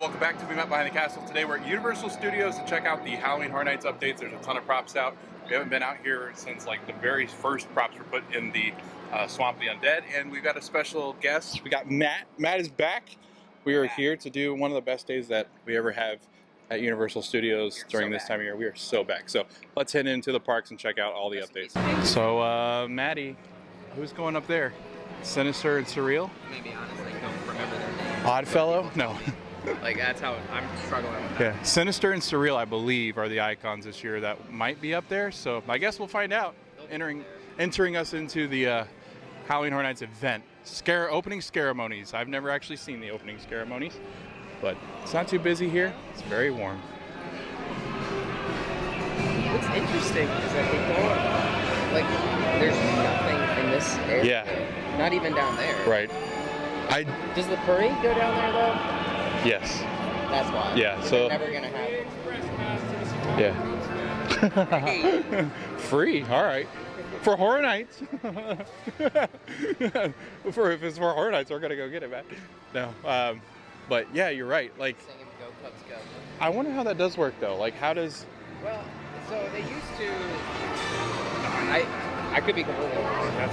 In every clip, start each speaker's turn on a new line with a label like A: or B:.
A: Welcome back to We Met Behind the Castle. Today we're at Universal Studios to check out the Halloween Horror Nights updates. There's a ton of props out. We haven't been out here since like the very first props were put in the Swamp of the Undead, and we've got a special guest. We got Matt. Matt is back. We are here to do one of the best days that we ever have at Universal Studios during this time of year. We are so back. So let's head into the parks and check out all the updates. So Maddie, who's going up there? Sinister and Surreal?
B: Maybe honestly don't remember their name.
A: Oddfellow? No.
B: Like that's how I'm struggling with that.
A: Yeah, Sinister and Surreal, I believe, are the icons this year that might be up there. So I guess we'll find out. Entering us into the Halloween Horror Nights event. Opening ceremonies. I've never actually seen the opening ceremonies, but it's not too busy here. It's very warm.
B: What's interesting is that they don't, like, there's nothing in this area.
A: Yeah.
B: Not even down there.
A: Right.
B: Does the parade go down there though?
A: Yes.
B: That's why.
A: Yeah. So.
B: They're never gonna have.
A: Yeah. Free. All right. For Horror Nights. If it's for Horror Nights, we're gonna go get it, man. No. But yeah, you're right. Like.
B: Singing Go Cubs Go.
A: I wonder how that does work though. Like, how does?
B: Well, so they used to. I could be completely wrong. I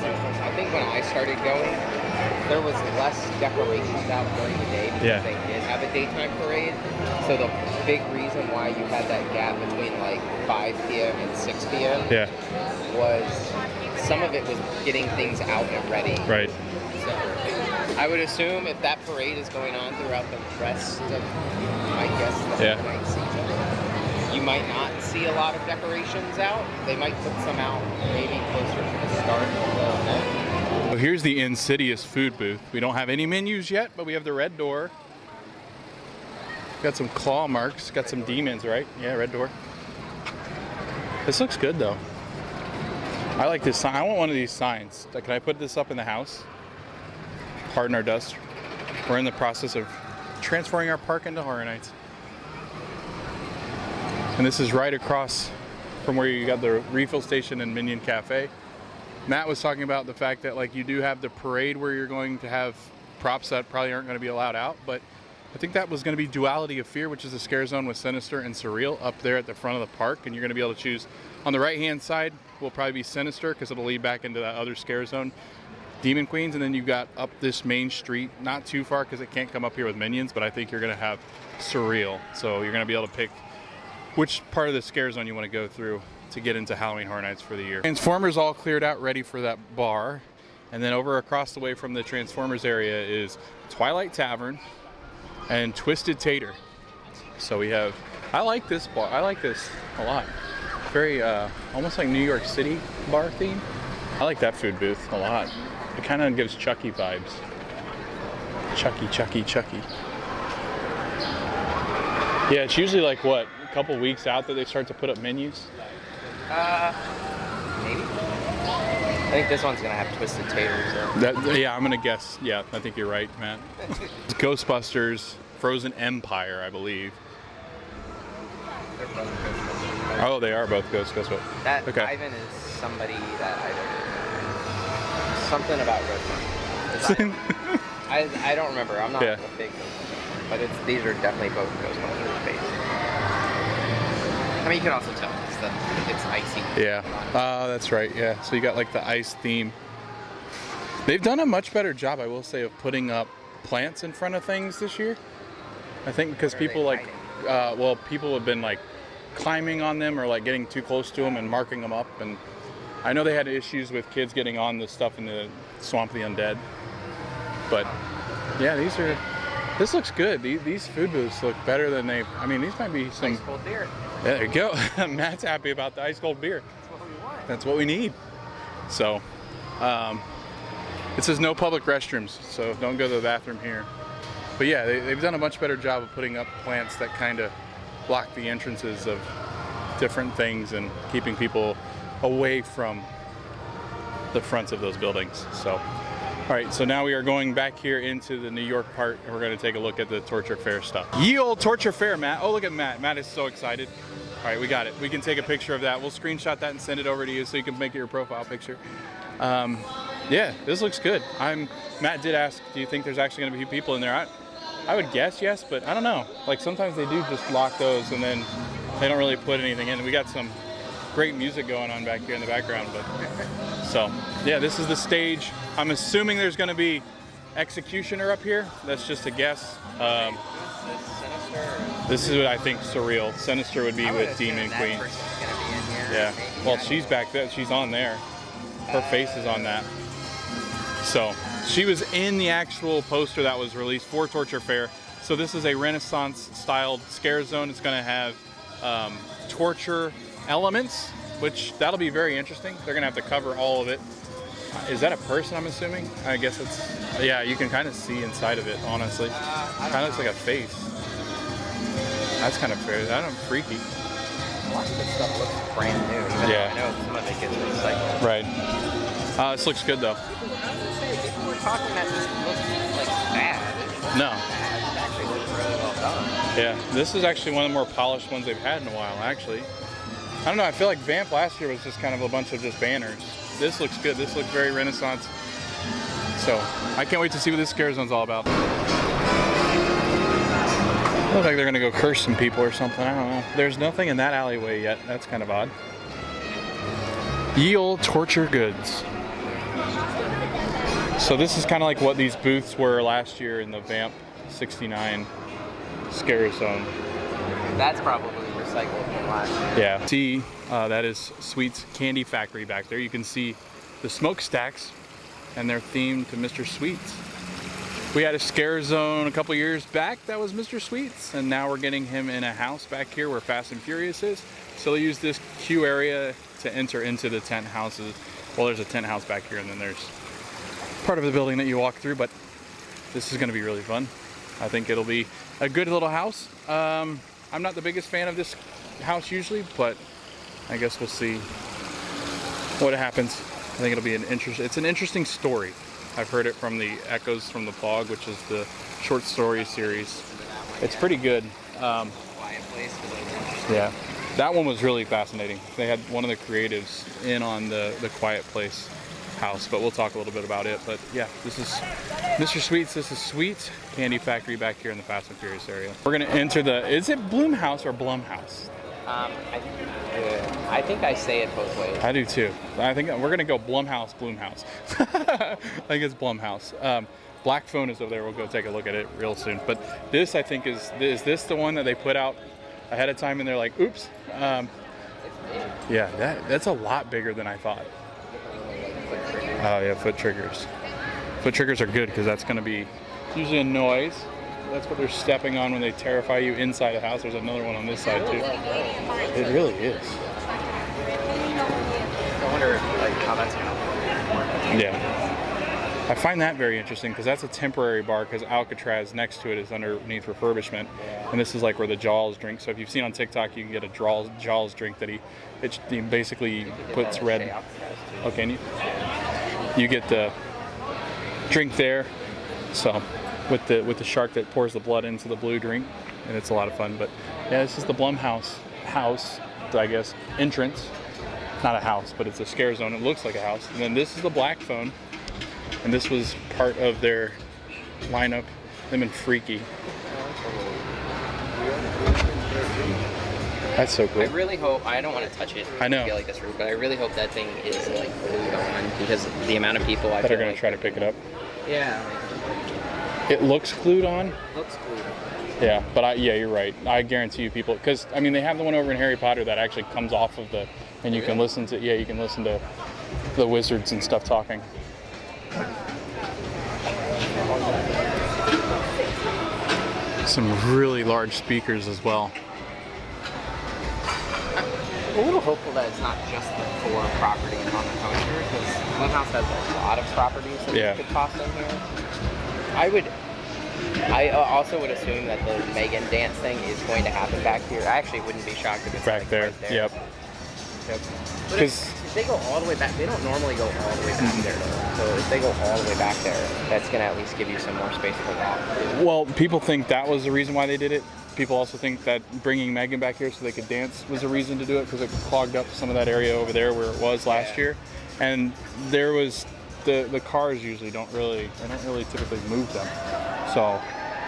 B: think when I started going, there was less decorations out during the day because they did have a daytime parade. So the big reason why you had that gap between like 5 p.m. and 6 p.m. Was some of it was getting things out and ready.
A: Right.
B: So I would assume if that parade is going on throughout the rest of, I guess, the night season, you might not see a lot of decorations out. They might put some out maybe closer to the start of the event.
A: So here's the Insidious food booth. We don't have any menus yet, but we have the red door. Got some claw marks. Got some demons, right? Yeah, red door. This looks good though. I like this sign. I want one of these signs. Can I put this up in the house? Pardon our dust. We're in the process of transferring our park into Horror Nights. And this is right across from where you got the refill station and Minion Cafe. Matt was talking about the fact that like you do have the parade where you're going to have props that probably aren't going to be allowed out, but I think that was going to be Duality of Fear, which is a scare zone with Sinister and Surreal up there at the front of the park, and you're going to be able to choose. On the right hand side will probably be Sinister because it'll lead back into that other scare zone, Demon Queens, and then you've got up this main street, not too far because it can't come up here with Minions, but I think you're going to have Surreal, so you're going to be able to pick which part of the scare zone you want to go through to get into Halloween Horror Nights for the year. Transformers all cleared out, ready for that bar. And then over across the way from the Transformers area is Twilight Tavern and Twisted Tater. So we have, I like this bar. I like this a lot. Very, almost like New York City bar theme. I like that food booth a lot. It kind of gives Chucky vibes. Chucky. Yeah, it's usually like what? A couple weeks out that they start to put up menus?
B: Maybe. I think this one's gonna have Twisted Taters.
A: Yeah, I'm gonna guess. Yeah, I think you're right, Matt. It's Ghostbusters, Frozen Empire, I believe.
B: They're both Ghostbusters.
A: Oh, they are both Ghostbusters.
B: That Ivan is somebody that something about Ghostbusters. I don't remember. I'm not a big Ghostbusters, but these are definitely both Ghostbusters based. I mean, you can also tell it's icy.
A: Yeah. That's right. Yeah. So you got like the ice theme. They've done a much better job, I will say, of putting up plants in front of things this year. I think because people like, people have been like climbing on them or like getting too close to them and marking them up. And I know they had issues with kids getting on the stuff in the Swamp of the Undead. But yeah, this looks good. These food booths look better than these might be some.
B: Ice cold beer.
A: There you go. Matt's happy about the ice cold beer.
B: That's what we want.
A: That's what we need. So, it says no public restrooms, so don't go to the bathroom here. But yeah, they've done a much better job of putting up plants that kind of block the entrances of different things and keeping people away from the fronts of those buildings. So. All right, so now we are going back here into the New York part, and we're going to take a look at the Torture Fair stuff. Ye old Torture Fair, Matt. Oh, look at Matt. Matt is so excited. All right, we got it. We can take a picture of that. We'll screenshot that and send it over to you so you can make it your profile picture. Yeah, this looks good. Matt did ask, do you think there's actually going to be people in there? I would guess yes, but I don't know. Like sometimes they do just lock those and then they don't really put anything in. We got some great music going on back here in the background, but so yeah, this is the stage. I'm assuming there's going to be Executioner up here. That's just a guess. This is what I think surreal. Sinister would be with Demon Queen. Yeah. Well, she's back there. She's on there. Her face is on that. So she was in the actual poster that was released for Torture Fair. So this is a Renaissance-styled scare zone. It's going to have torture elements, which that'll be very interesting. They're going to have to cover all of it. Is that a person, I'm assuming? I guess it's, yeah, you can kind of see inside of it, honestly. Kind of looks like a face. That's kind of fair. I don't know, freaky.
B: A lot of this stuff looks brand new. Even though I know some of it gets recycled.
A: Right. This looks good, though.
B: People were talking that this looks like bad.
A: No.
B: It actually looks really well done.
A: Yeah, this is actually one of the more polished ones they've had in a while, actually. I don't know, I feel like Vamp last year was just kind of a bunch of just banners. This looks good. This looks very Renaissance. So, I can't wait to see what this scare zone's all about. Looks like they're gonna go curse some people or something, I don't know. There's nothing in that alleyway yet. That's kind of odd. Ye Olde Torture Goods. So this is kind of like what these booths were last year in the Vamp 69 scare zone.
B: That's probably recycled from last year.
A: Yeah. See, that is Sweet's Candy Factory back there. You can see the smokestacks, and they're themed to Mr. Sweet's. We had a scare zone a couple years back that was Mr. Sweet's, and now we're getting him in a house back here where Fast and Furious is. So they use this queue area to enter into the tent houses. Well, there's a tent house back here, and then there's part of the building that you walk through, but this is going to be really fun. I think it'll be a good little house. I'm not the biggest fan of this house usually, but I guess we'll see what happens. I think it'll be it's an interesting story. I've heard it from the Echoes from the Fog, which is the short story series. It's pretty good.
B: Quiet Place.
A: Yeah, that one was really fascinating. They had one of the creatives in on the Quiet Place house, but we'll talk a little bit about it. But yeah, this is Mr. Sweet's. This is Sweet's Candy Factory back here in the Fast and Furious area. We're gonna enter is it Bloomhouse or Blumhouse?
B: I think I say it both ways.
A: I do too. I think we're gonna go Blumhouse. I think it's Blumhouse. Black Phone is over there. We'll go take a look at it real soon. But this, I think, is this the one that they put out ahead of time and they're like, oops. Yeah, that's a lot bigger than I thought. Oh yeah, foot triggers. Foot triggers are good because that's going to be usually a noise. That's what they're stepping on when they terrify you inside a house. There's another one on this side too. It really is.
B: I wonder how that's going to work.
A: Yeah. I find that very interesting because that's a temporary bar because Alcatraz next to it is underneath refurbishment. And this is like where the Jaws drink. So if you've seen on TikTok, you can get a Jaws drink that he basically puts red. Oh, can you? You get the drink there. So with the shark that pours the blood into the blue drink, and it's a lot of fun. But yeah, this is the Blumhouse house, I guess, entrance. Not a house, but it's a scare zone. It looks like a house. And then this is the Black Phone, and this was part of their lineup. Them and Freaky. That's so cool.
B: I really hope, I don't want to touch it.
A: I know.
B: I feel like this route, but I really hope that thing is like glued on because the amount of people
A: that are going to try to pick it up.
B: Yeah.
A: It looks glued on.
B: Looks glued on.
A: Yeah, but yeah, you're right. I guarantee you people, because I mean they have the one over in Harry Potter that actually comes off of and you can listen to, you can listen to the wizards and stuff talking. Some really large speakers as well.
B: I'm a little hopeful that it's not just the 4 properties on the coaster because Blumhouse has a lot of properties that you could toss in here. I also would assume that the Megan dance thing is going to happen back here. I actually wouldn't be shocked if it's
A: back
B: like
A: there.
B: Right there.
A: Yep.
B: But if they go all the way back, they don't normally go all the way back there though. So if they go all the way back there, that's going to at least give you some more space to walk.
A: Well, people think that was the reason why they did it. People also think that bringing Megan back here so they could dance was a reason to do it because it clogged up some of that area over there where it was last year. And there was the cars usually don't really typically move them. So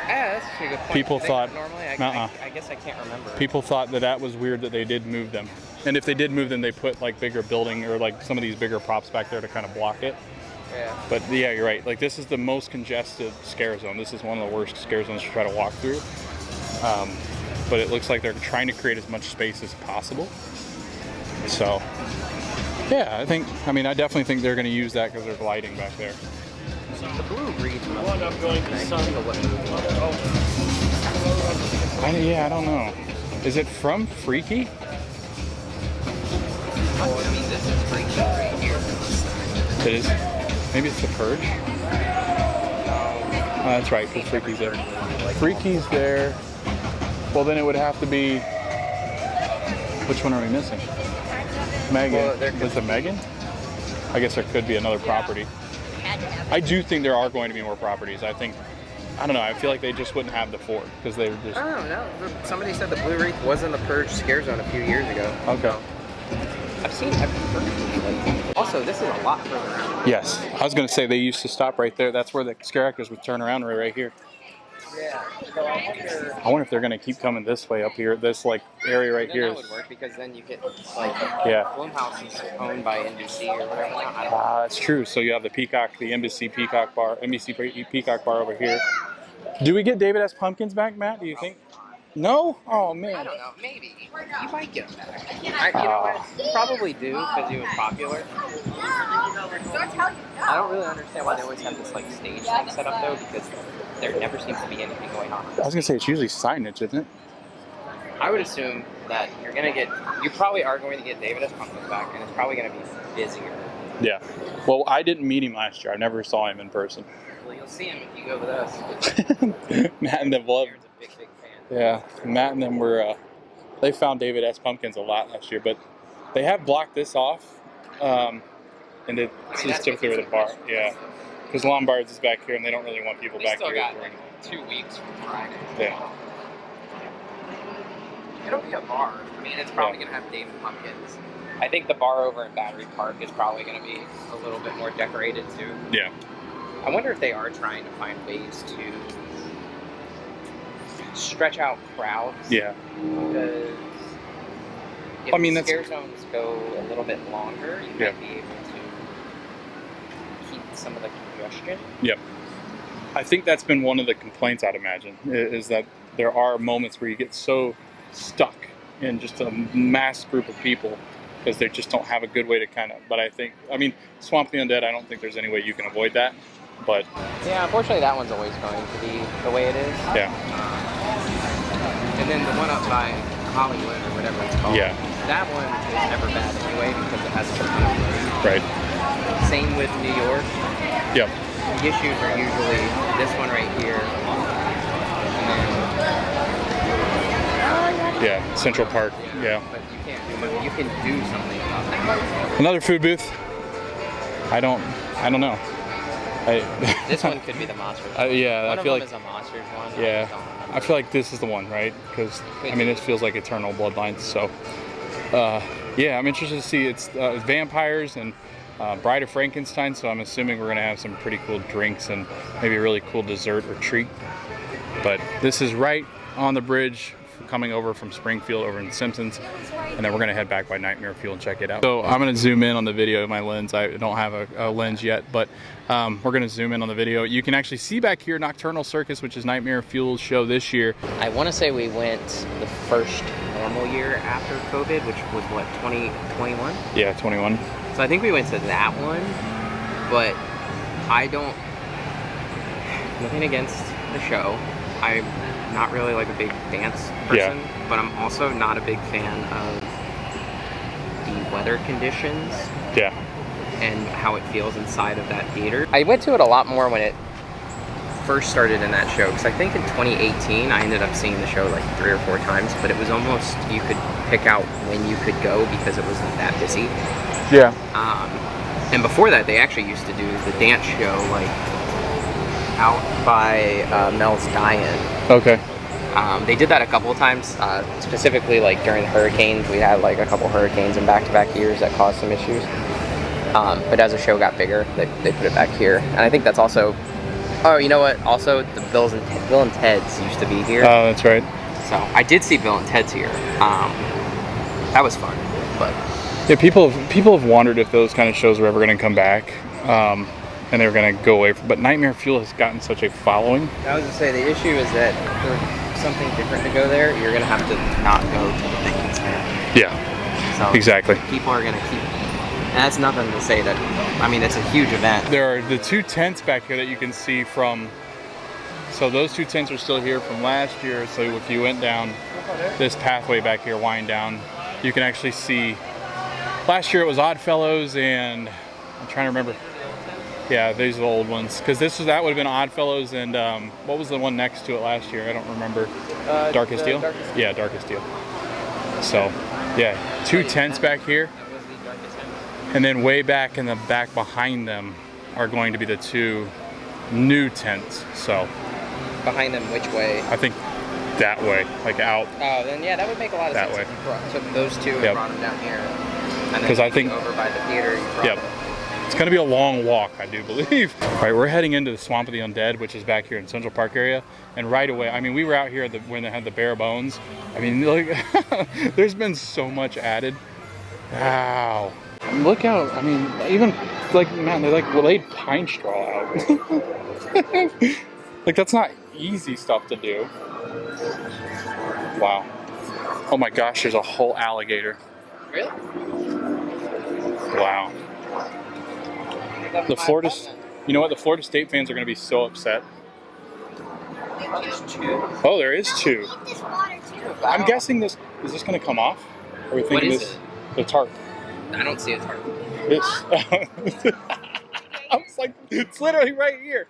B: that's actually a good point.
A: People thought
B: normally. I guess I can't remember.
A: People thought that was weird that they did move them, and if they did move them, they put like bigger building or like some of these bigger props back there to kind of block it.
B: Yeah.
A: But yeah, you're right. Like this is the most congested scare zone. This is one of the worst scare zones to try to walk through. But it looks like they're trying to create as much space as possible. So yeah, I definitely think they're going to use that because there's lighting back there.
B: The blue reads
C: One, I'm going to Sun.
A: I don't know. Is it from Freaky?
B: I mean, this is Freaky right here.
A: It is. Maybe it's the Purge. Oh, that's right, because Freaky's there. Freaky's there. Well, then it would have to be. Which one are we missing? Megan.
B: Well,
A: was it Megan? I guess there could be another property. I do think there are going to be more properties. I don't know. I feel like they just wouldn't have the 4 because they were just.
B: I don't know. Somebody said the Blue Reef was in the Purge scare zone a few years ago.
A: Okay.
B: I've heard. Also, this is a lot further out.
A: Yes, I was going to say they used to stop right there. That's where the scare actors would turn around right here.
B: Yeah. So
A: I wonder if they're going to keep coming this way up here. This like area right here.
B: That would work because then you get like Blumhouse is owned by NBC or whatever.
A: That's true. So you have the NBC Peacock bar over here. Do we get David S. Pumpkins back, Matt? Do you think? No? Oh man.
B: I don't know. Maybe you might get him back. You know what? You probably do because he was popular. I don't really understand why they always have this like stage thing set up though, because there never seems to be anything going on.
A: I was gonna say it's usually signage, isn't it?
B: I would assume that you probably are going to get David S. Pumpkins back, and it's probably going to be busier.
A: Yeah. Well, I didn't meet him last year. I never saw him in person.
B: Well, you'll see him if you go with us.
A: Matt and them love.
B: Jared's a big fan.
A: Yeah, Matt and them were. They found David S. Pumpkins a lot last year, but they have blocked this off, and it's just typically with a bar. Yeah, because Lombard's is back here, and they don't really want people back
B: still
A: here.
B: Got like 2 weeks from Friday.
A: Yeah.
B: It'll be a bar. I mean, it's probably going to have David Pumpkins. I think the bar over in Battery Park is probably going to be a little bit more decorated too.
A: Yeah.
B: I wonder if they are trying to find ways to stretch out crowds.
A: Yeah.
B: Because if the scare zones go a little bit longer, you might be able to keep some of the congestion.
A: Yep. I think that's been one of the complaints, I'd imagine, is that there are moments where you get so stuck in just a mass group of people because they just don't have a good way to but Swamp the Undead, I don't think there's any way you can avoid that, but
B: yeah, unfortunately that one's always going to be the way it is.
A: Yeah.
B: And then the one up by Hollywood or whatever it's called, that one is never bad anyway because it has a ton of room.
A: Right.
B: Same with New York.
A: Yep.
B: The issues are usually this one right here, and then
A: Central Park. Yeah.
B: But you can't do much. You can do something about that.
A: Another food booth. I don't know.
B: This one could be the Monsters.
A: I feel like
B: is a Monsters one.
A: Yeah. I feel like this is the one, right? Because this feels like Eternal Bloodlines. So, I'm interested to see. It's vampires and Bride of Frankenstein. So I'm assuming we're gonna have some pretty cool drinks and maybe a really cool dessert or treat. But this is right on the bridge coming over from Springfield over in Simpsons, and then we're gonna head back by Nightmare Fuel and check it out. So I'm gonna zoom in on the video of my lens. I don't have a lens yet, but we're gonna zoom in on the video. You can actually see back here Nocturnal Circus, which is Nightmare Fuel's show this year.
B: I want to say we went the first normal year after COVID, which was what, 2021?
A: Yeah, 21.
B: So I think we went to that one, but nothing against the show. I'm not really like a big dance person, but I'm also not a big fan of the weather conditions.
A: Yeah.
B: And how it feels inside of that theater. I went to it a lot more when it first started in that show, because I think in 2018 I ended up seeing the show like 3 or 4 times, but it was almost, you could pick out when you could go because it wasn't that busy.
A: Yeah.
B: And before that, they actually used to do the dance show like out by Mel's Die-In.
A: Okay.
B: They did that a couple of times, specifically like during hurricanes. We had like a couple hurricanes in back-to-back years that caused some issues. But as the show got bigger, they put it back here. And I think that's also Oh, you know what? Also, the Bill and Ted's used to be here.
A: Oh, that's right.
B: So I did see Bill and Ted's here. That was fun, but
A: Yeah, people have wondered if those kind of shows were ever going to come back, and they were going to go away. But Nightmare Fuel has gotten such a following.
B: I was gonna say the issue is that for something different to go there, you're gonna have to not go to the big ones fair.
A: Yeah,
B: So
A: exactly.
B: people are gonna keep. And that's nothing to say that. I mean, it's a huge event.
A: There are the 2 tents back here that you can see from. So those 2 tents are still here from last year. So if you went down this pathway back here, wind down, you can actually see. Last year it was Oddfellows, and I'm trying to remember. Yeah, these are the old ones. Because that would have been Oddfellows, and what was the one next to it last year? I don't remember. Darkest Deal? Yeah, Darkest Deal. So, yeah, 2 tents back here. And then way back in the back behind them are going to be the 2 new tents. So
B: Behind them, which way?
A: I think that way, like out.
B: Oh, then yeah, that would make a lot of
A: that
B: sense.
A: Way.
B: If you took those 2 and brought them down here.
A: Because I think
B: over by the theater.
A: Yep. It's going to be a long walk, I do believe. All right, we're heading into the Swamp of the Undead, which is back here in Central Park area. And right away, I mean, we were out here when they had the bare bones. I mean, like, there's been so much added. Wow. Look out. I mean, even, like, man, they laid pine straw out. Like, that's not easy stuff to do. Wow. Oh my gosh, there's a whole alligator.
B: Really?
A: Wow. The Florida, you know what? The Florida State fans are going to be so upset.
B: There's 2.
A: Oh, there is 2. I'm guessing is this going to come off? Are we thinking
B: What is
A: this?
B: it?
A: The tarp.
B: I don't see a tarp.
A: This. I was like, it's literally right here.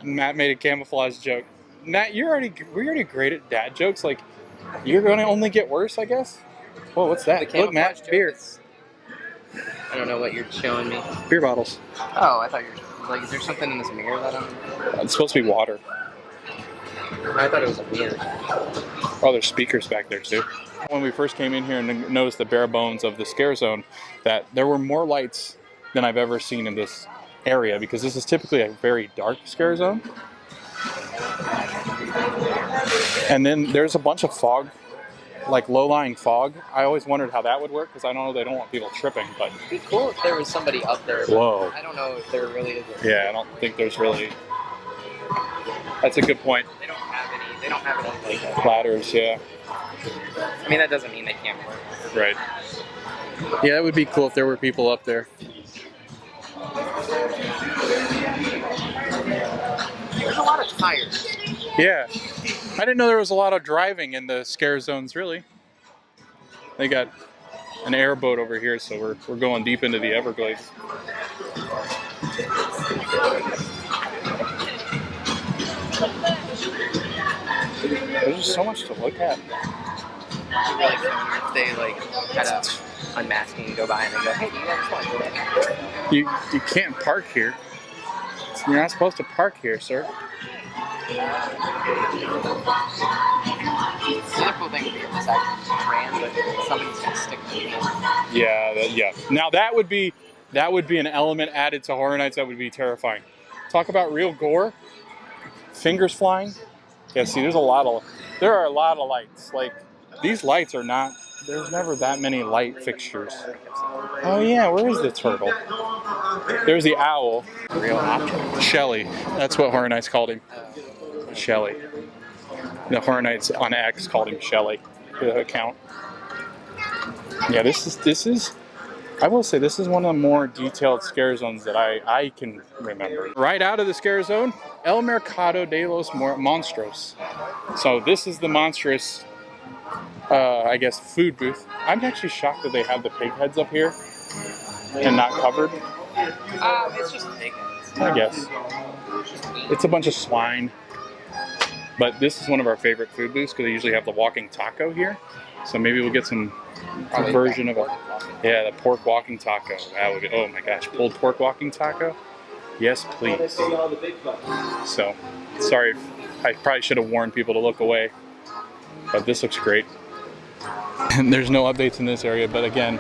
A: Matt made a camouflage joke. Matt, we're already great at dad jokes. Like, you're going to only get worse, I guess. Whoa, what's that? Look, Matt, beer.
B: I don't know what you're showing me.
A: Beer bottles.
B: Oh, I thought you were like, is there something in this mirror that I'm...
A: It's supposed to be water.
B: I thought it was a mirror.
A: Oh, there's speakers back there too. When we first came in here and noticed the bare bones of the scare zone, that there were more lights than I've ever seen in this area, because this is typically a very dark scare zone. And then there's a bunch of fog, like low-lying fog. I always wondered how that would work, because I know they don't want people tripping, but...
B: It'd be cool if there was somebody up there.
A: Whoa.
B: I don't know if there really is.
A: Yeah, I don't think there's really... That's a good point.
B: They don't have any like
A: Ladders, yeah.
B: I mean, that doesn't mean they can't work.
A: Right. Yeah, it would be cool if there were people up there.
B: There's a lot of tires.
A: Yeah. I didn't know there was a lot of driving in the scare zones, really. They got an airboat over here, so we're going deep into the Everglades. There's just so much to look at.
B: It's really funny if they like kind of unmasking and go by and they go, hey, do you guys want to do that?
A: You can't park here. You're not supposed to park here, sir.
B: The other cool thing would be if this actually ran, but somebody's gonna stick to the end.
A: Yeah. Now that would be an element added to Horror Nights that would be terrifying. Talk about real gore. Fingers flying. Yeah, see, there are a lot of lights. Like, these lights are not, there's never that many light fixtures. Oh yeah, where is the turtle? There's the owl.
B: Real object.
A: Shelly. That's what Horror Nights called him. Shelly. The Horror Nights on X called him Shelly, the account. Yeah, this is I will say this is one of the more detailed scare zones that I can remember. Right out of the scare zone, El Mercado de los Monstruos. So this is the monstrous, I guess, food booth. I'm actually shocked that they have the pig heads up here and not covered.
B: It's just pig heads.
A: I guess. It's a bunch of swine. But this is one of our favorite food booths because they usually have the walking taco here. So maybe we'll get some version of the pork walking taco. That would be, oh my gosh, pulled pork walking taco? Yes, please. So, sorry, I probably should have warned people to look away, but this looks great. And there's no updates in this area, but again,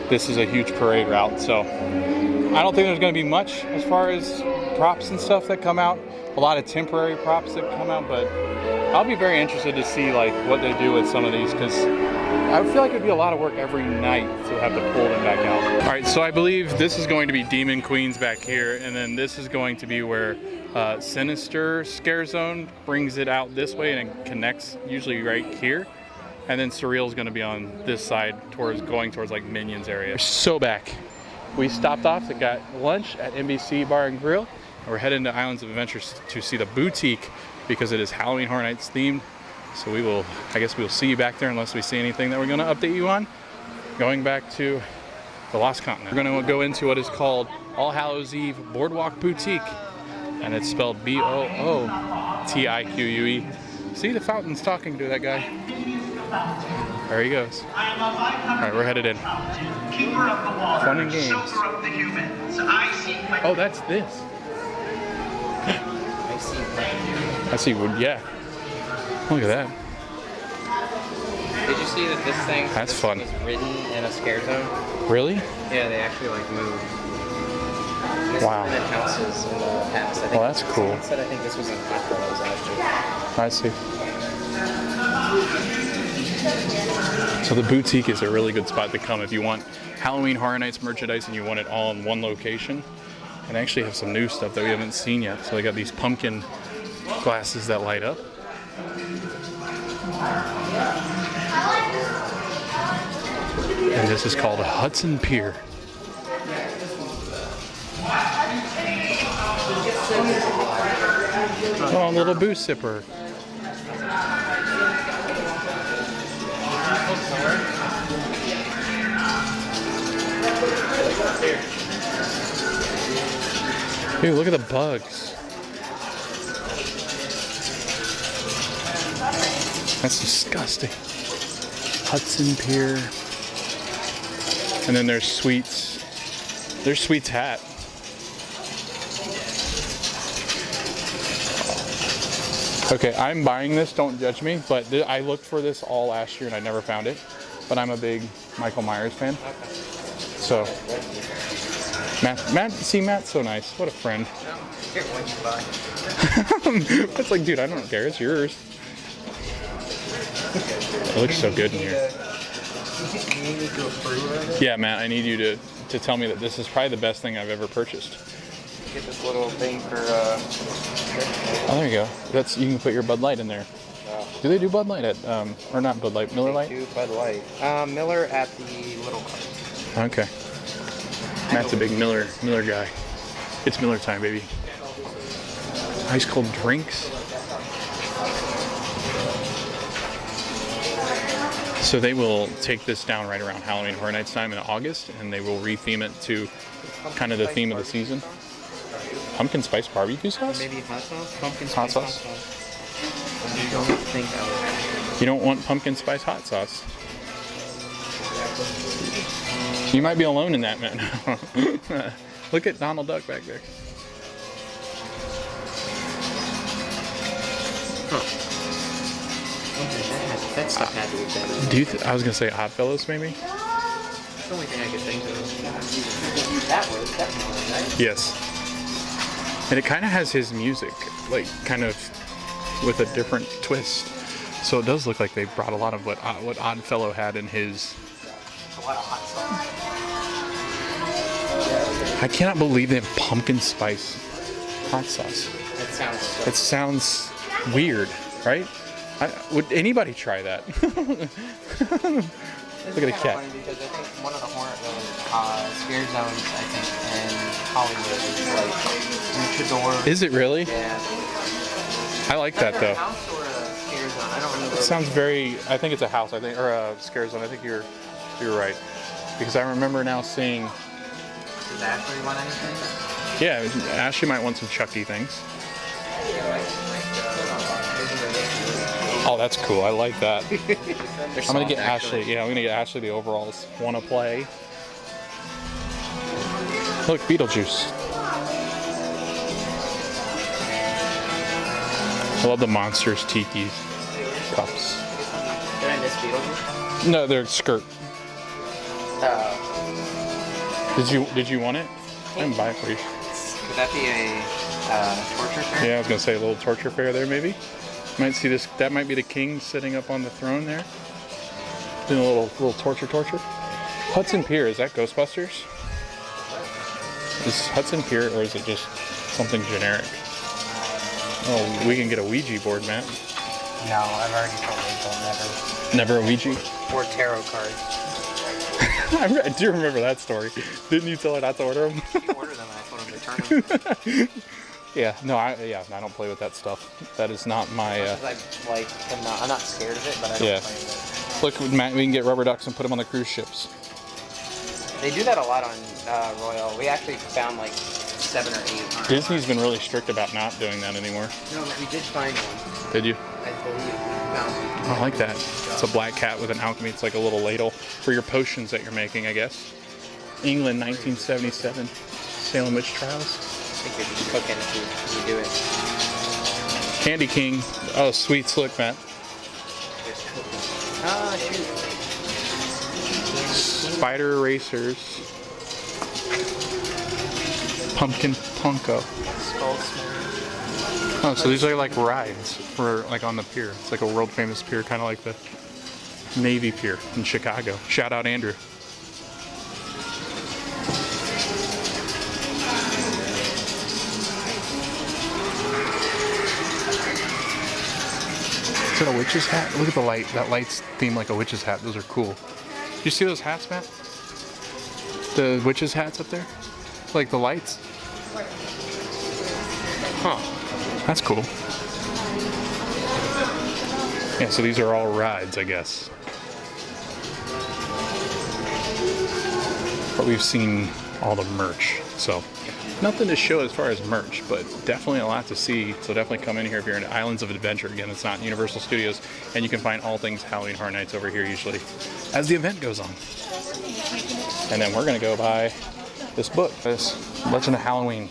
A: this is a huge parade route, so I don't think there's going to be much as far as props and stuff that come out, a lot of temporary props that come out, but I'll be very interested to see like what they do with some of these, because I feel like it'd be a lot of work every night to have to pull them back out. All right, so I believe this is going to be Demon Queens back here, and then this is going to be where Sinister Scare Zone brings it out this way and it connects usually right here. And then Surreal is going to be on this side going towards like Minions area. We're so back. We stopped off and got lunch at NBC Bar and Grill. And we're heading to Islands of Adventure to see the boutique because it is Halloween Horror Nights themed. So I guess we'll see you back there unless we see anything that we're going to update you on. Going back to the Lost Continent. We're going to go into what is called All Hallows Eve Boardwalk Boutique. And it's spelled B-O-O-T-I-Q-U-E. See, the fountain's talking to that guy. There he goes. All right, we're headed in. Fun and games. Oh, that's this. I see wood, yeah. Look at that.
B: Did you see that this thing
A: That's fun.
B: was ridden in a scare zone?
A: Really?
B: Yeah, they actually like moved. This
A: Wow.
B: has been in houses in the past. I think
A: Well, that's cool.
B: Someone said I think this was in Hot Girls actually.
A: I see. So the boutique is a really good spot to come if you want Halloween Horror Nights merchandise and you want it all in one location. And they actually have some new stuff that we haven't seen yet. So they got these pumpkin glasses that light up. And this is called a Hudson Pier. Oh, a little booze sipper. Dude, look at the bugs. That's disgusting. Hudson Pier. And then there's Sweets. There's Sweets' hat. Okay, I'm buying this, don't judge me, but I looked for this all last year and I never found it. But I'm a big Michael Myers fan. So, Matt's so nice. What a friend. It's like, dude, I don't care, it's yours. It looks so good in here. Yeah, Matt, I need you to tell me that this is probably the best thing I've ever purchased.
B: Get this little thing for
A: Oh, there you go. You can put your Bud Light in there. Do they do Bud Light at or not Bud Light, Miller Light?
B: They do Bud Light. Miller at the little cart.
A: Okay. Matt's a big Miller guy. It's Miller time, baby. Ice cold drinks. So they will take this down right around Halloween Horror Nights time in August, and they will retheme it to kind of the theme of the season. Pumpkin spice barbecue sauce?
B: Maybe hot sauce? Pumpkin
A: Hot
B: spice
A: sauce?
B: hot sauce. I don't think I would.
A: You don't want pumpkin spice hot sauce. You might be alone in that, man. Look at Donald Duck back there.
B: That stuff had to be better.
A: Do you? I was gonna say Oddfellows, maybe.
B: That's the only thing I could think of. That was definitely right.
A: Yes. And it kind of has his music, like kind of with a different twist. So it does look like they brought a lot of what Oddfellow had in his.
B: A lot of hot sauce.
A: I cannot believe they have pumpkin spice hot sauce.
B: That
A: sounds weird, right? Would anybody try that? Look at a cat.
B: Funny because I think one of the scare zones, I think, in Hollywood is like Luchador.
A: Is it really?
B: Yeah.
A: I like that though.
B: A house or a scare zone? I don't remember.
A: It sounds very. I think it's a house. I think, or a scare zone. I think you're right, because I remember now seeing.
B: Does Ashley want anything?
A: Yeah, Ashley might want some Chucky things. Oh, that's cool. I like that. I'm gonna get Ashley. Yeah, I'm gonna get Ashley the overalls. Wanna play? Look, Beetlejuice. I love the Monsters Tiki cups.
B: Did I miss Beetlejuice?
A: No, they're skirt. Did you want it? I can buy it for you.
B: Could that be a torture fair.
A: Yeah, I was gonna say a little torture fair there, maybe. Might see this. That might be the king sitting up on the throne there, doing a little torture. Hudson Pier, is that Ghostbusters? Is Hudson Pier, or is it just something generic? Oh, we can get a Ouija board, Matt.
B: No, I've already told Rachel
A: Never a Ouija?
B: Or tarot cards.
A: I do remember that story. Didn't you tell her not to order them?
B: You order them and I told him to return them.
A: Yeah, no, I don't play with that stuff. That is not my.
B: I'm not scared of it, but I don't play with it.
A: Look, Matt, we can get rubber ducks and put them on the cruise ships.
B: They do that a lot on Royal. We actually found like 7 or 8.
A: Disney's been really strict about not doing that anymore.
B: No, but we did find one.
A: Did you?
B: I believe we found one.
A: I like that. It's a black cat with an alchemy. It's like a little ladle for your potions that you're making, I guess. England, 1977. Salem Witch Trials.
B: I think you're just cooking if you do it.
A: Candy King. Oh, sweets. Look, Matt.
B: Ah, shoot.
A: Spider Erasers. Pumpkin Punko.
B: Skull Smash.
A: Oh, so these are like rides for like on the pier. It's like a world famous pier, kind of like the Navy Pier in Chicago. Shout out Andrew. Is that a witch's hat? Look at the light. That light's themed like a witch's hat. Those are cool. You see those hats, Matt? The witch's hats up there? Like the lights? Huh. That's cool. Yeah, so these are all rides, I guess. But we've seen all the merch, so nothing to show as far as merch, but definitely a lot to see. So definitely come in here if you're in Islands of Adventure. Again, it's not Universal Studios, and you can find all things Halloween Horror Nights over here usually as the event goes on. And then we're gonna go buy this book, this Legend of Halloween.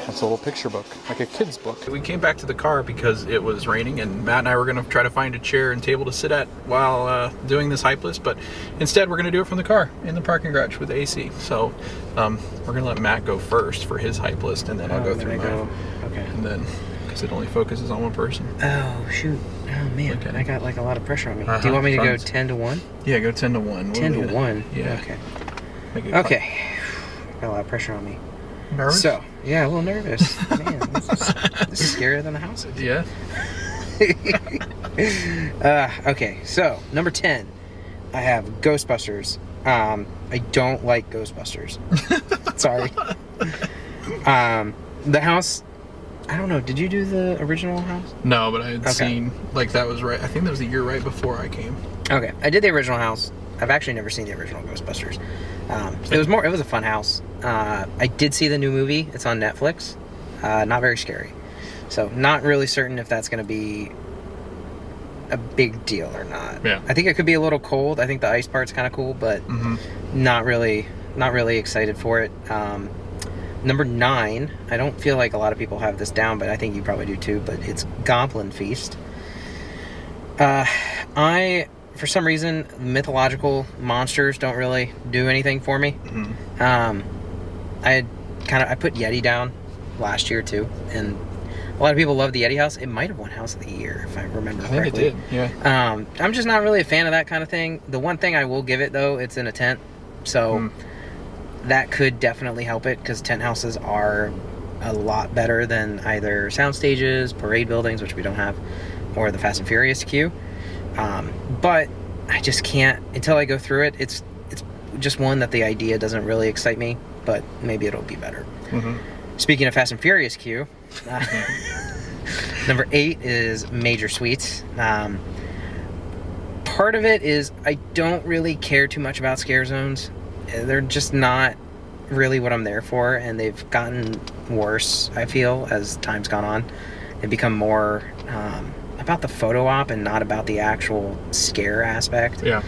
A: It's a little picture book, like a kid's book. We came back to the car because it was raining, and Matt and I were going to try to find a chair and table to sit at while doing this hype list, but instead we're going to do it from the car in the parking garage with AC. So we're going to let Matt go first for his hype list, and then I'll go through mine.
B: Okay.
A: And then, because it only focuses on one person.
B: Oh, shoot. Oh, man.
A: Okay.
B: I got like a lot of pressure on me. Do you want me to go 10 to 1?
A: Yeah, go 10 to 1.
B: 10 to 1?
A: Yeah.
B: Okay. Okay. Got a lot of pressure on me.
A: Nervous?
B: So, yeah, a little nervous. Man, this is scarier than the house is.
A: Yeah.
B: Okay, so number 10, I have Ghostbusters. I don't like Ghostbusters. Sorry. The house, I don't know. Did you do the original house?
A: No, but I had seen, like, that was right. I think that was the year right before I came.
B: Okay, I did the original house. I've actually never seen the original Ghostbusters. It was a fun house. I did see the new movie. It's on Netflix. Not very scary. So not really certain if that's going to be a big deal or not.
A: Yeah.
B: I think it could be a little cold. I think the ice part's kind of cool, but not really excited for it. Number 9, I don't feel like a lot of people have this down, but I think you probably do too, but it's Goblin Feast. For some reason, mythological monsters don't really do anything for me. I put Yeti down last year too, and a lot of people love the Yeti house. It might have won House of the Year if I remember correctly.
A: I think it did. Yeah.
B: I'm just not really a fan of that kind of thing. The one thing I will give it though, it's in a tent, so that could definitely help it because tent houses are a lot better than either sound stages, parade buildings, which we don't have, or the Fast and Furious queue. But I just can't until I go through it. It's just one that the idea doesn't really excite me, but maybe it'll be better. Speaking of Fast and Furious queue, number 8 is Major Suites. Part of it is I don't really care too much about scare zones. They're just not really what I'm there for, and they've gotten worse, I feel, as time's gone on. They've become more about the photo op and not about the actual scare aspect.
A: Yeah.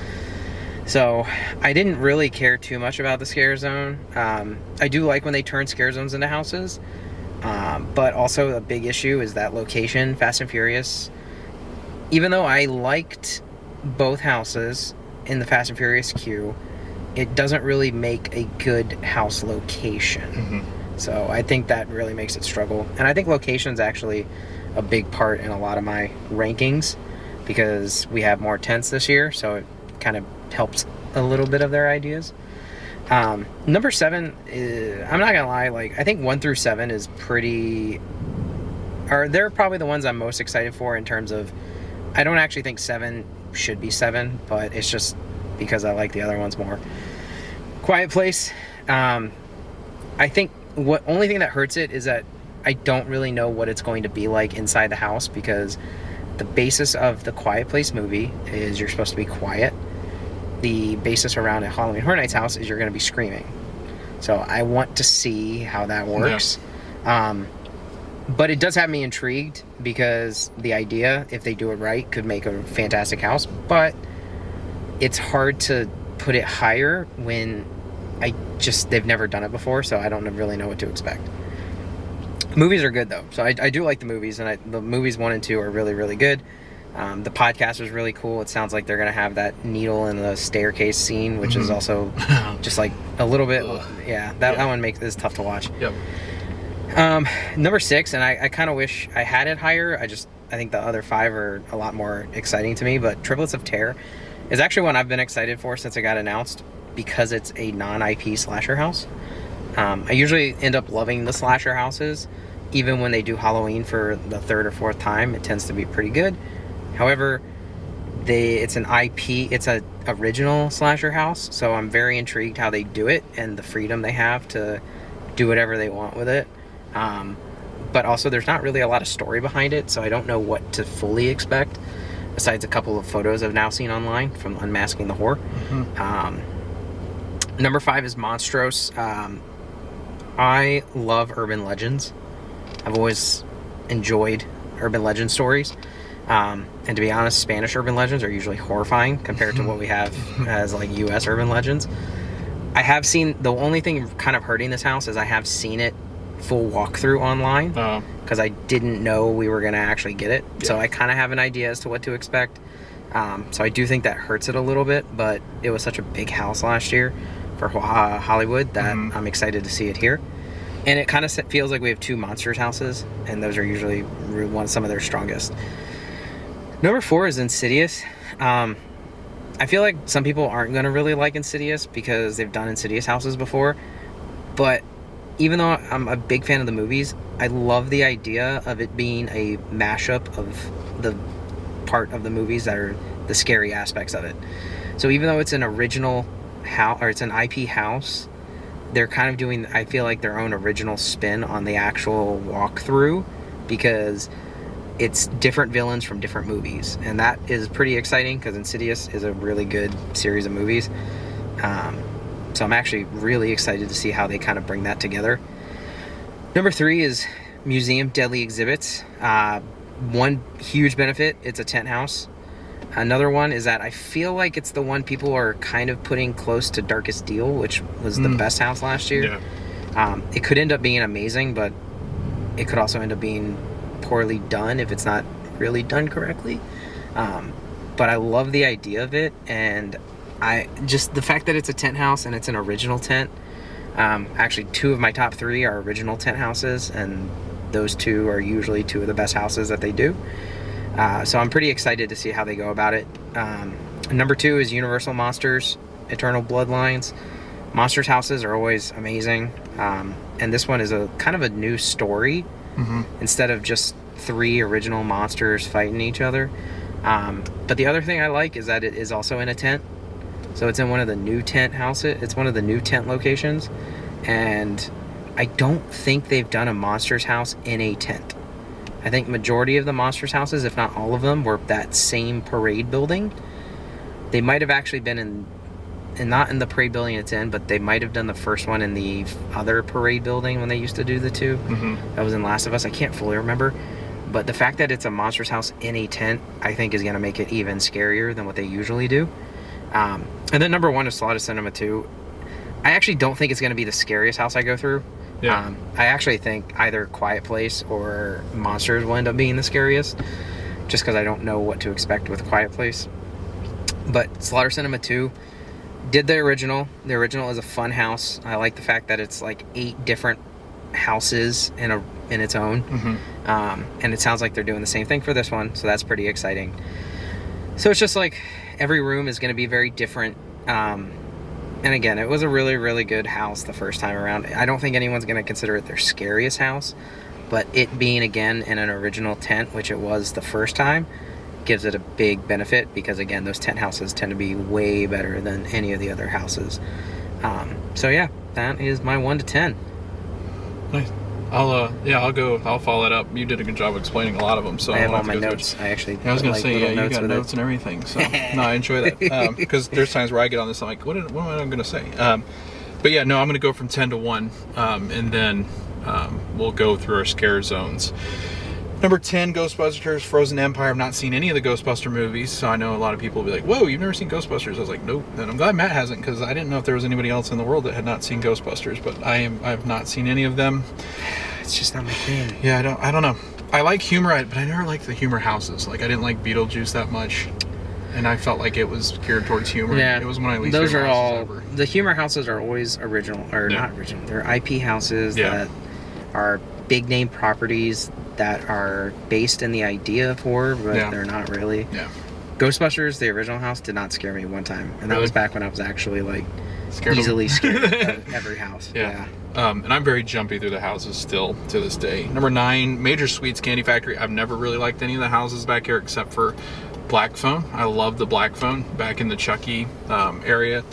B: So I didn't really care too much about the scare zone. I do like when they turn scare zones into houses, but also a big issue is that location, Fast and Furious. Even though I liked both houses in the Fast and Furious queue, it doesn't really make a good house location.
C: So I think that really makes it struggle. And I think location's actually a big part in a lot of my rankings because we have more tents this year, so it kind of helps a little bit of their ideas. Number 7 is, I'm not gonna lie, like I think 1 through 7 is pretty, or they're probably the ones I'm most excited for in terms of, I don't actually think 7 should be 7, but it's just because I like the other ones more. Quiet Place, I think only thing that hurts it is that I don't really know what it's going to be like inside the house, because the basis of the Quiet Place movie is you're supposed to be quiet. The basis around a Halloween Horror Nights house is you're going to be screaming. So I want to see how that works. Yeah. But it does have me intrigued because the idea, if they do it right, could make a fantastic house. But it's hard to put it higher when they've never done it before, so I don't really know what to expect. Movies are good though, so I do like the movies, and the movies 1 and 2 are really, really good. The podcast was really cool. It sounds like they're gonna have that needle in the staircase scene, which is also just like a little bit. That one is tough to watch.
A: Yep.
C: Number 6, and I kind of wish I had it higher. I think the other 5 are a lot more exciting to me, but Triplets of Terror is actually one I've been excited for since it got announced because it's a non-IP slasher house. I usually end up loving the slasher houses. Even when they do Halloween for the 3rd or 4th time, it tends to be pretty good. However, it's an IP, it's an original slasher house, so I'm very intrigued how they do it and the freedom they have to do whatever they want with it. But also there's not really a lot of story behind it, so I don't know what to fully expect, besides a couple of photos I've now seen online from Unmasking the Horror. Number 5 is Monstrose. I love urban legends. I've always enjoyed urban legend stories. And to be honest, Spanish urban legends are usually horrifying compared to what we have as like US urban legends. I have seen, the only thing kind of hurting this house is I have seen it full walkthrough online because I didn't know we were going to actually get it. Yeah. So I kind of have an idea as to what to expect. So I do think that hurts it a little bit, but it was such a big house last year for Hollywood that I'm excited to see it here. And it kind of feels like we have 2 monsters houses, and those are usually some of their strongest. Number 4 is Insidious. I feel like some people aren't going to really like Insidious because they've done Insidious houses before. But even though I'm a big fan of the movies, I love the idea of it being a mashup of the part of the movies that are the scary aspects of it. So even though it's an original house, or it's an IP house, they're kind of doing, I feel like, their own original spin on the actual walkthrough, because it's different villains from different movies, and that is pretty exciting because Insidious is a really good series of movies. So I'm actually really excited to see how they kind of bring that together. Number 3 is Museum Deadly Exhibits. One huge benefit, it's a tent house. Another one is that I feel like it's the one people are kind of putting close to Darkest Deal, which was the best house last year. Yeah. It could end up being amazing, but it could also end up being poorly done if it's not really done correctly. But I love the idea of it, and the fact that it's a tent house and it's an original tent. Actually, 2 of my top 3 are original tent houses, and those 2 are usually 2 of the best houses that they do. So I'm pretty excited to see how they go about it. Number 2 is Universal Monsters Eternal Bloodlines. Monsters houses are always amazing, and this one is a kind of a new story. Instead of just 3 original monsters fighting each other. But the other thing I like is that it is also in a tent. So it's in one of the new tent houses. It's one of the new tent locations. And I don't think they've done a monsters house in a tent. I think majority of the monsters houses, if not all of them, were that same parade building. They might have actually been and not in the parade building it's in, but they might have done the first one in the other parade building when they used to do the 2. That was in Last of Us. I can't fully remember. But the fact that it's a monsters house in a tent, I think, is going to make it even scarier than what they usually do. And then number 1 is Slaughter Cinema 2. I actually don't think it's going to be the scariest house I go through. Yeah. I actually think either Quiet Place or Monsters will end up being the scariest, just because I don't know what to expect with Quiet Place. But Slaughter Cinema 2 did the original. The original is a fun house. I like the fact that it's like 8 different house is in its own. And it sounds like they're doing the same thing for this one, so that's pretty exciting. So it's just like every room is going to be very different. And again, it was a really, really good house the first time around. I don't think anyone's going to consider it their scariest house, but it being, again, in an original tent, which it was the first time, gives it a big benefit because, again, those tent houses tend to be way better than any of the other houses. So, yeah, that is my 1 to 10.
A: Nice. I'll follow that up. You did a good job explaining a lot of them. So
C: I have all my notes. I actually
A: I was going to say, yeah, you got notes and everything. So no, I enjoy that because there's times where I get on this, I'm like, what am I going to say? But yeah, no, I'm going to go from 10 to 1, and then we'll go through our scare zones. Number 10, Ghostbusters Frozen Empire. I've not seen any of the Ghostbuster movies, so I know a lot of people will be like, whoa, you've never seen Ghostbusters? I was like, nope. And I'm glad Matt hasn't, because I didn't know if there was anybody else in the world that had not seen Ghostbusters, but I've not seen any of them.
C: It's just not my thing.
A: Yeah, I don't know. I like humor, but I never liked the humor houses. Like, I didn't like Beetlejuice that much, and I felt like it was geared towards humor.
C: Yeah,
A: it was one of my least
C: those
A: favorite
C: are all
A: houses ever.
C: the humor houses are always original, or not original. They're IP houses that are big name properties that are based in the idea of horror, but they're not really.
A: Yeah.
C: Ghostbusters, the original house, did not scare me one time, and that was back when I was actually like
A: Scared
C: easily scared of every house. Yeah.
A: And I'm very jumpy through the houses still to this day. Number 9, Major Sweets Candy Factory. I've never really liked any of the houses back here except for Black Phone. I love the Black Phone back in the Chucky area.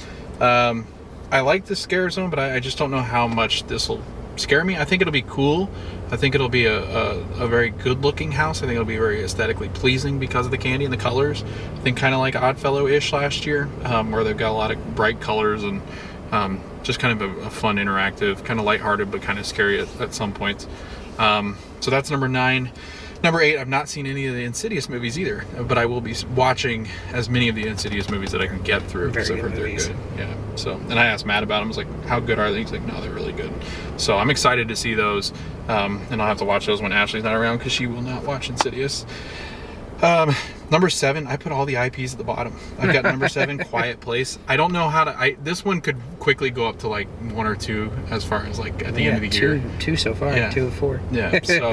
A: I like the scare zone, but I just don't know how much this will scare me. I think it'll be cool. I think it'll be a very good looking house. I think it'll be very aesthetically pleasing because of the candy and the colors. I think kind of like Oddfellow-ish last year, where they've got a lot of bright colors and just kind of a fun, interactive, kind of lighthearted, but kind of scary at some points. So that's number 9. Number 8, I've not seen any of the Insidious movies either, but I will be watching as many of the Insidious movies that I can get through because I've heard they're good. Yeah. So, and I asked Matt about them. I was like, "How good are they?" He's like, "No, they're really good." So I'm excited to see those, and I'll have to watch those when Ashley's not around because she will not watch Insidious. Number 7, I put all the IPs at the bottom. I've got number 7, Quiet Place. I don't know how to. This one could quickly go up to like 1 or 2 as far as like at the end of the year.
C: Two so far.
A: Yeah.
C: 2 of 4.
A: Yeah. So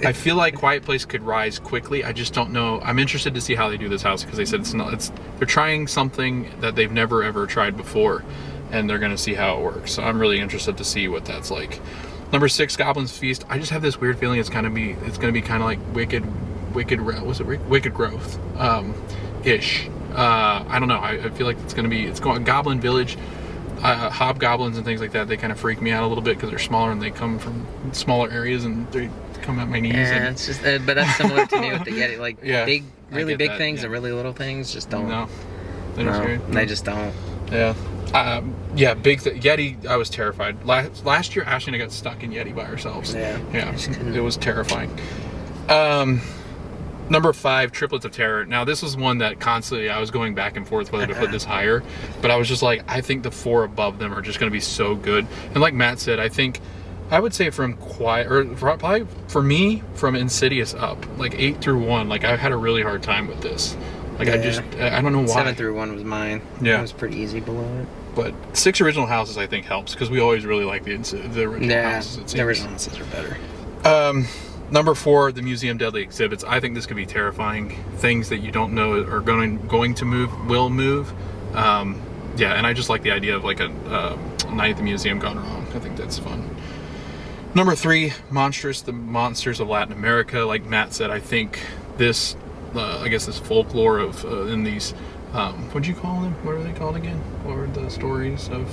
A: I feel like Quiet Place could rise quickly. I just don't know. I'm interested to see how they do this house because they said they're trying something that they've never ever tried before, and they're going to see how it works. So I'm really interested to see what that's like. Number 6, Goblin's Feast. I just have this weird feeling it's going to be kind of like Wicked Growth ish. I don't know. I feel like it's going Goblin Village. Hobgoblins and things like that, they kind of freak me out a little bit because they're smaller and they come from smaller areas and they come at my knees.
C: Yeah, it's just, but that's similar to me with the Yeti. Like really big things and really little things just don't.
A: No, they don't scare you.
C: They just don't.
A: Yeah. Yeti, I was terrified. Last year, Ashley and I got stuck in Yeti by ourselves. Yeah, it was terrifying. Number 5, Triplets of Terror. Now, this was one that constantly I was going back and forth whether to put this higher, but I was just like, I think the 4 above them are just going to be so good. And like Matt said, I would say from probably for me, from Insidious up, like 8 through 1, like I had a really hard time with this. Like I don't know why.
C: 7 through 1 was mine.
A: Yeah.
C: It was pretty easy below it.
A: But 6 original houses I think helps because we always really like the original houses. It seems.
C: The original houses are better.
A: Number 4, the Museum Deadly Exhibits. I think this could be terrifying. Things that you don't know are going to move will move. And I just like the idea of like a night at the museum gone wrong. I think that's fun. Number 3, Monstrous, the Monsters of Latin America. Like Matt said, I think this, this folklore of in these, what'd you call them? What are they called again? What were the stories of?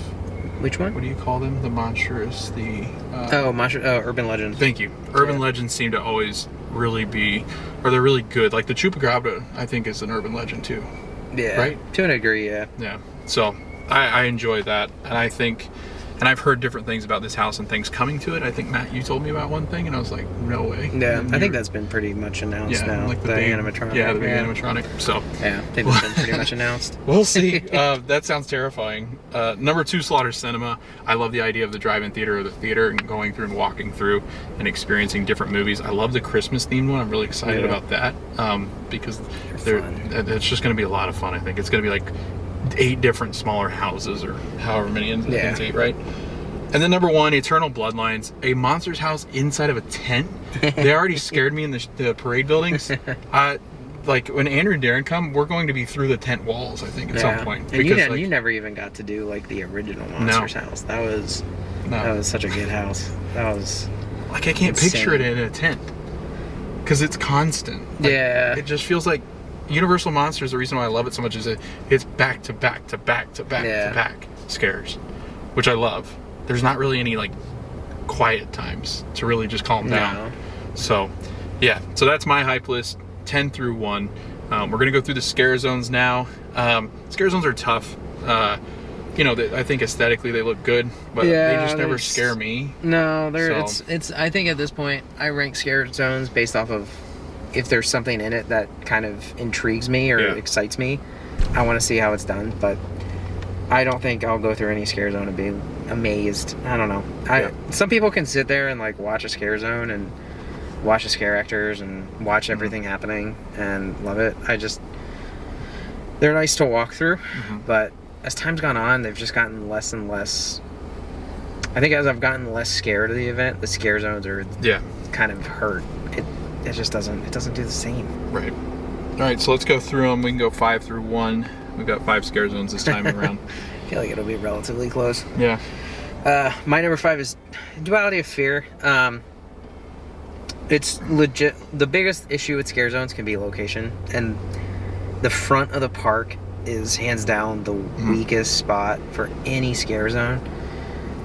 C: Which one?
A: What do you call them? The monstrous,
C: urban legends.
A: Thank you. Urban legends seem to always really they're really good. Like the Chupacabra, I think, is an urban legend too.
C: Yeah.
A: Right?
C: To a degree, yeah.
A: Yeah. So I enjoy that, and I think, and I've heard different things about this house and things coming to it. I think, Matt, you told me about one thing, and I was like, no way.
C: Yeah, I think that's been pretty much announced now.
A: Like
C: the big animatronic.
A: Yeah, the big animatronic. So
C: yeah, they've been pretty much announced.
A: We'll see. That sounds terrifying. Number 2, Slaughter Cinema. I love the idea of the drive-in theater or the theater and going through and walking through and experiencing different movies. I love the Christmas themed one. I'm really excited about that because it's just going to be a lot of fun. I think it's going to be like 8 different smaller houses or however many. It's 8, right? And then number 1, Eternal Bloodlines, a monster's house inside of a tent. They already scared me in the parade buildings. Like when Andrew and Darren come, we're going to be through the tent walls, I think, at some point.
C: And you never even got to do like the original monster's house. That was such a good house. That was
A: like, I can't picture it in a tent because it's constant. Like, it just feels like Universal Monsters. The reason why I love it so much is it's back to back to back to back to back scares, which I love. There's not really any like quiet times to really just calm down. So yeah, so that's my hype list, 10 through 1. We're gonna go through the scare zones now. Scare zones are tough. You know, I think aesthetically they look good, but they just never scare me.
C: No, it's I think at this point I rank scare zones based off of if there's something in it that kind of intrigues me or excites me. I want to see how it's done, but I don't think I'll go through any scare zone and be amazed. I don't know. Some people can sit there and like watch a scare zone and watch the scare actors and watch everything happening and love it. They're nice to walk through, but as time's gone on, they've just gotten less and less. I think as I've gotten less scared of the event, the scare zones are kind of hurt. It just doesn't do the same. Right.
A: All right, so let's go through them. We can go 5 through 1. We've got 5 scare zones this time around.
C: I feel like it'll be relatively close.
A: Yeah.
C: My number 5 is Duality of Fear. It's legit. The biggest issue with scare zones can be location, and the front of the park is hands down the weakest spot for any scare zone.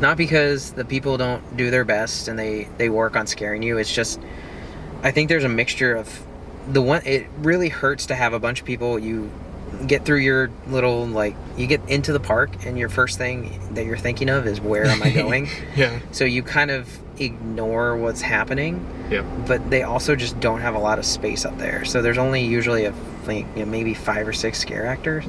C: Not because the people don't do their best and they work on scaring you. It's just, I think there's a mixture of it really hurts to have a bunch of people. You get through your little, like, you get into the park and your first thing that you're thinking of is, where am I going? So you kind of ignore what's happening. But they also just don't have a lot of space up there. So there's only usually maybe 5 or 6 scare actors.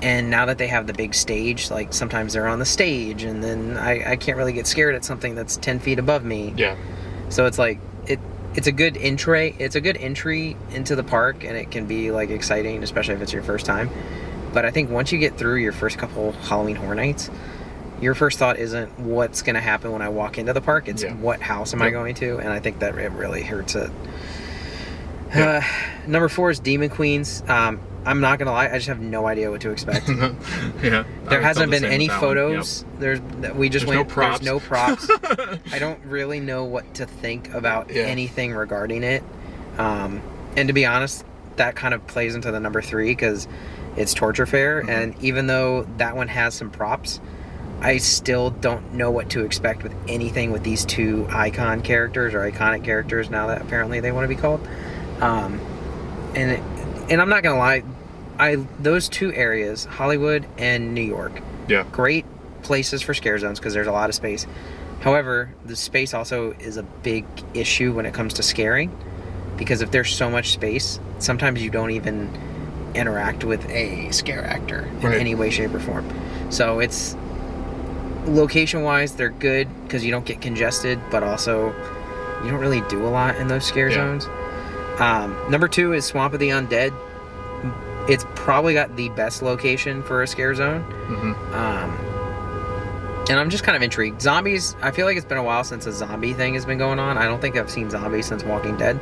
C: And now that they have the big stage, like sometimes they're on the stage and then I can't really get scared at something that's 10 feet above me. So it's like, it's a good entry. It's a good entry into the park, and it can be like exciting, especially if it's your first time. But I think once you get through your first couple Halloween Horror Nights, your first thought isn't what's going to happen when I walk into the park. It's what house am I going to? And I think that it really hurts it. Number 4 is Demon Queens. I'm not gonna lie, I just have no idea what to expect. There hasn't been any photos. There's no props. I don't really know what to think about anything regarding it. And to be honest, that kind of plays into the number 3 because it's Torture Fair, and even though that one has some props, I still don't know what to expect with anything with these 2 iconic characters now that apparently they want to be called. And I'm not gonna lie, those 2 areas, Hollywood and New York, great places for scare zones because there's a lot of space. However, the space also is a big issue when it comes to scaring, because if there's so much space, sometimes you don't even interact with a scare actor in any way, shape, or form. So it's, location wise, they're good because you don't get congested, but also you don't really do a lot in those scare zones. Number 2 is Swamp of the Undead. It's probably got the best location for a scare zone. And I'm just kind of intrigued. Zombies, I feel like it's been a while since a zombie thing has been going on. I don't think I've seen zombies since Walking Dead.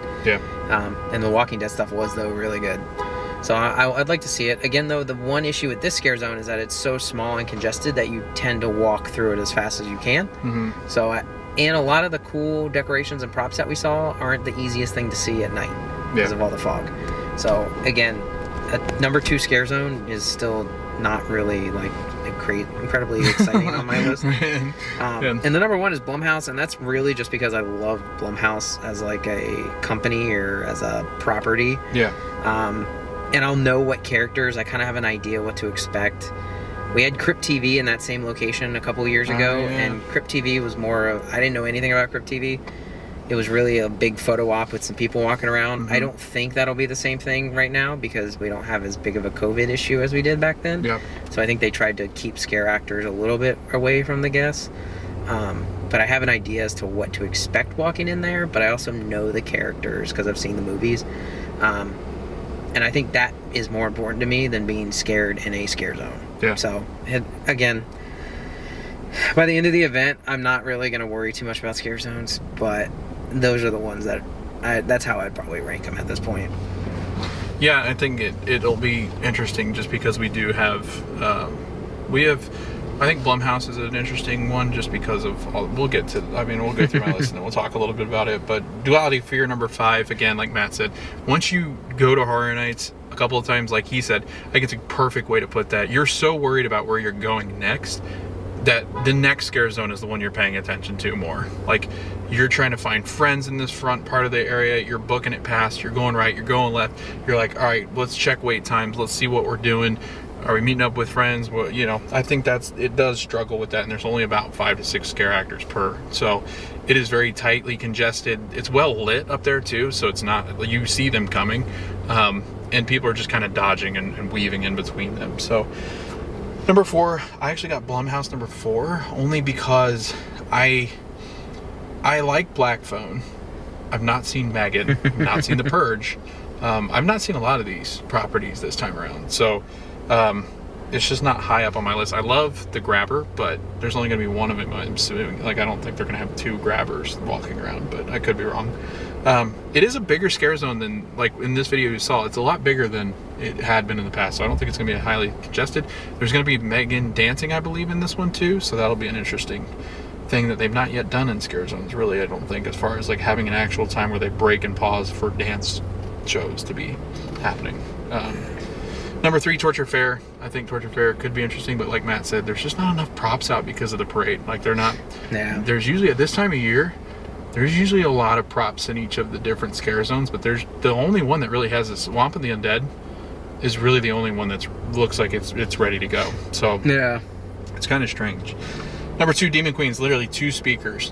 C: And the Walking Dead stuff was, though, really good. So I'd like to see it. Again, though, the one issue with this scare zone is that it's so small and congested that you tend to walk through it as fast as you can. So, and a lot of the cool decorations and props that we saw aren't the easiest thing to see at night because of all the fog. So, again, a number 2 scare zone is still not really like incredibly exciting on my list. And the number 1 is Blumhouse, and that's really just because I love Blumhouse as like a company or as a property. And I'll know what characters, I kind of have an idea what to expect. We had Crypt TV in that same location a couple years ago, and Crypt TV was more of, I didn't know anything about Crypt TV. It was really a big photo op with some people walking around. I don't think that'll be the same thing right now because we don't have as big of a COVID issue as we did back then. So I think they tried to keep scare actors a little bit away from the guests. But I have an idea as to what to expect walking in there, but I also know the characters because I've seen the movies. And I think that is more important to me than being scared in a scare zone. So, again, By the end of the event, I'm not really going to worry too much about scare zones, but those are the ones that that's how I'd probably rank them at this point.
A: Yeah, I think it'll be interesting just because we do have, I think Blumhouse is an interesting one just because of, we'll get to, I mean, we'll go through my list and then we'll talk a little bit about it, but Duality Fear number 5, again, like Matt said, once you go to Horror Nights a couple of times, like he said, I think it's a perfect way to put that. You're so worried about where you're going next that the next scare zone is the one you're paying attention to more. Like, you're trying to find friends in this front part of the area, you're booking it past, you're going right, you're going left, you're like, all right, let's check wait times, let's see what we're doing, are we meeting up with friends? Well, you know, I think it does struggle with that, and there's only about 5 to 6 scare actors per, so it is very tightly congested. It's well lit up there too, so it's not, you see them coming, and people are just kind of dodging and weaving in between them. So number 4, I actually got Blumhouse number 4 only because I like Black Phone. I've not seen Megan. I've not seen The Purge. I've not seen a lot of these properties this time around. So it's just not high up on my list. I love the Grabber, but there's only going to be one of them. I'm assuming. Like, I don't think they're going to have 2 Grabbers walking around, but I could be wrong. It is a bigger scare zone than, like in this video you saw. It's a lot bigger than it had been in the past. So I don't think it's going to be highly congested. There's going to be Megan dancing, I believe, in this one too. So that'll be an interesting thing that they've not yet done in scare zones, really, I don't think, as far as like having an actual time where they break and pause for dance shows to be happening. Number 3, Torture Fair. I think Torture Fair could be interesting, but like Matt said, there's just not enough props out because of the parade. Like, they're not, there's usually, at this time of year, there's usually a lot of props in each of the different scare zones, but there's the only one that really has a Swamp of the Undead is really the only one that looks like it's ready to go. So yeah, it's kind of strange. Number 2, Demon Queens, literally 2 speakers.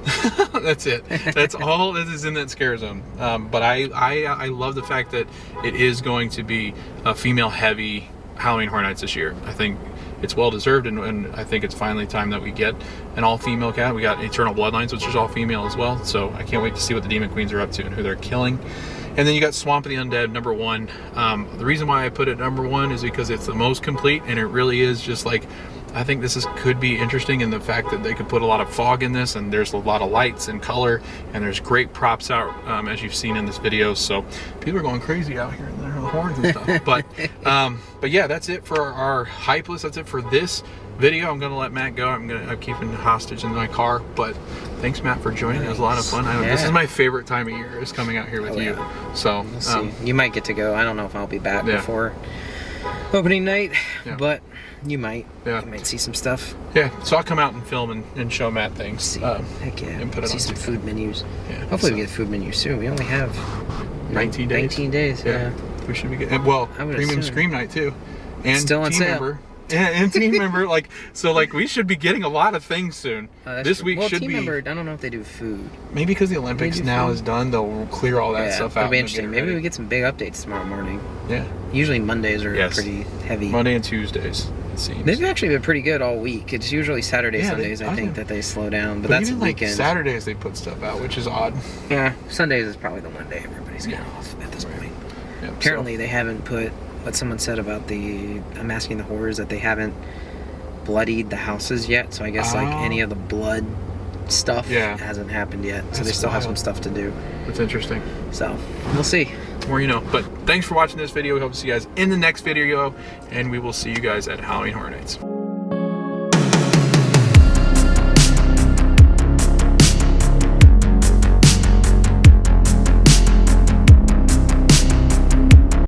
A: That's it. That's all that is in that scare zone. But I love the fact that it is going to be a female-heavy Halloween Horror Nights this year. I think it's well-deserved, and I think it's finally time that we get an all-female cast. We got Eternal Bloodlines, which is all-female as well, so I can't wait to see what the Demon Queens are up to and who they're killing. And then you got Swamp of the Undead, number 1. The reason why I put it number 1 is because it's the most complete, and it really is just like, I think this could be interesting in the fact that they could put a lot of fog in this, and there's a lot of lights and color, and there's great props out, as you've seen in this video. So people are going crazy out here in their horns and stuff. But yeah, that's it for our hype list. That's it for this video. I'm gonna let Matt go. I'm keeping hostage in my car. But thanks, Matt, for joining. It was a lot of fun. This is my favorite time of year, is coming out here with you. So
C: we'll see. You might get to go. I don't know if I'll be back before opening night, but you might. Yeah. You might see some stuff.
A: Yeah, so I'll come out and film and show Matt things.
C: See. Heck yeah.
A: And put it
C: see
A: on
C: some food menus.
A: Yeah.
C: Hopefully we get food menus soon. We only have
A: 19 days.
C: 19 days, yeah.
A: We should be good. Well, Premium Scream Night too. And
C: still on
A: team
C: sale.
A: Member. Yeah, and team member, like, so like we should be getting a lot of things soon. This week should
C: team
A: be.
C: Member, I don't know if they do food.
A: Maybe because the Olympics now is done, they'll clear all that stuff out.
C: It'll be interesting. Maybe we get some big updates tomorrow morning.
A: Yeah.
C: Usually Mondays are pretty heavy.
A: Monday and Tuesdays, it seems.
C: They've actually been pretty good all week. It's usually Saturdays, Sundays, I think, that they slow down. But that's
A: even
C: weekends.
A: Like Saturdays they put stuff out, which is odd.
C: Yeah, Sundays is probably the one day everybody's getting off at this point. Yeah, apparently they haven't put what someone said about the Unmasking the Horrors, that they haven't bloodied the houses yet, so I guess like any of the blood stuff hasn't happened yet, so they still have some stuff to do.
A: That's interesting.
C: So we'll see.
A: More you know. But thanks for watching this video. We hope to see you guys in the next video, and we will see you guys at Halloween Horror Nights.